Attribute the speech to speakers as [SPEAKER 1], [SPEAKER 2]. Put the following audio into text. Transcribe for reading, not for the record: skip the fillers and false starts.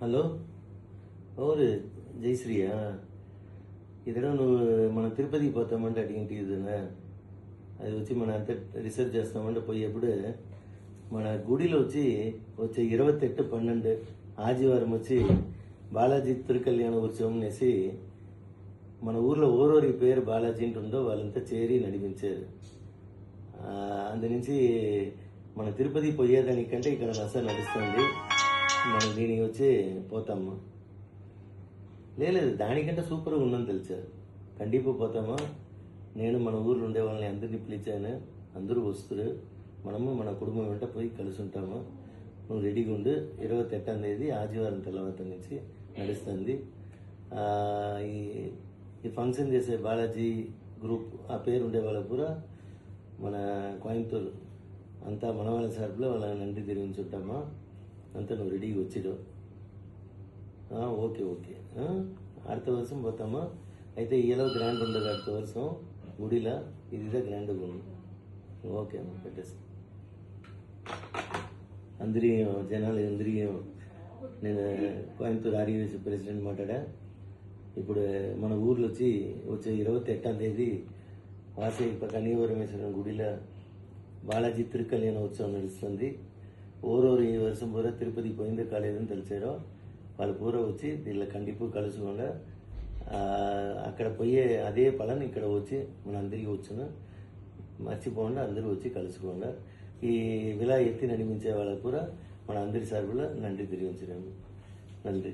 [SPEAKER 1] Hello, ఎవరు? జయశ్రీయా? ఇతడ నువ్వు మన తిరుపతికి పోతామంటే అడిగింటి ఇదన్నా అది వచ్చి మన అంత రిసర్చ్ చేస్తామంటే పోయేప్పుడు మన గుడిలో వచ్చే 28/12 ఆదివారం వచ్చి బాలాజీ తిరుకల్యాణ ఉత్సవం అనేసి మన ఊర్లో ఓరోరి పేరు బాలాజీ ఉంటుందో వాళ్ళంతా చేరి నడిపించారు. అందునుంచి మన తిరుపతి పోయేదానికంటే ఇక్కడ నస నడుస్తుంది. మనం దీనికి వచ్చి పోతాము. లేదు, దానికంటే సూపర్గా ఉందని తెలుసా. కండిపో పోతామా. నేను మన ఊర్లో ఉండే వాళ్ళని అందరినీ పిలిచాను, అందరూ వస్తారు. మనము మన కుటుంబం వెంట పోయి కలిసి ఉంటాము. నువ్వు రెడీగా ఉండు. 28వ ఆదివారం తెల్లవారు నుంచి నడుస్తుంది. ఈ ఫంక్షన్ చేసే బాలాజీ గ్రూప్ ఆ పేరు ఉండే వాళ్ళ కూడా మన కోయంబత్తూరు అంతా మన వాళ్ళ సార్పులో వాళ్ళ నంది తిరిగి ఉంటామా. అంతా నువ్వు రెడీగా వచ్చిడు. Okay okay. அடுத்த வருஷம் పోతామా. అయితే ఇలా గ్రాండ్ ఉండదు. அடுத்த வருஷம் గుడిలా ఇదిదా గ్రాండ్గా ఉంది. ఓకే అమ్మ, పెట్టేసి జనాలు అందరికీ నేను కోయంబత్తూరు ఆర్యవేశ ప్రెసిడెంట్ మాట్లాడా. ఇప్పుడు మన ఊర్లో వచ్చే 28వ వాసవి కన్యవరమేశ్వరం గుడిలో బాలాజీ తిరుకల్యాణ ఉత్సవం నడుస్తుంది. ఓరోరు ఈ వర్షం పూరా తిరుపతికి పోయిందే కాలేదని తెలిసారో వాళ్ళు పూరా వచ్చి దీనిలో కండిపూ కలుసుకోండా. అక్కడ పోయే అదే పలాన్ని ఇక్కడ వచ్చి మన అందరికీ వచ్చును. మర్చిపోకుండా అందరూ వచ్చి కలుసుకోండా. ఈ విలా ఎత్తి నడిపించే వాళ్ళకు కూడా మన అందరి సార్బులో నంది తిరిగి ఉంచడం. నంది.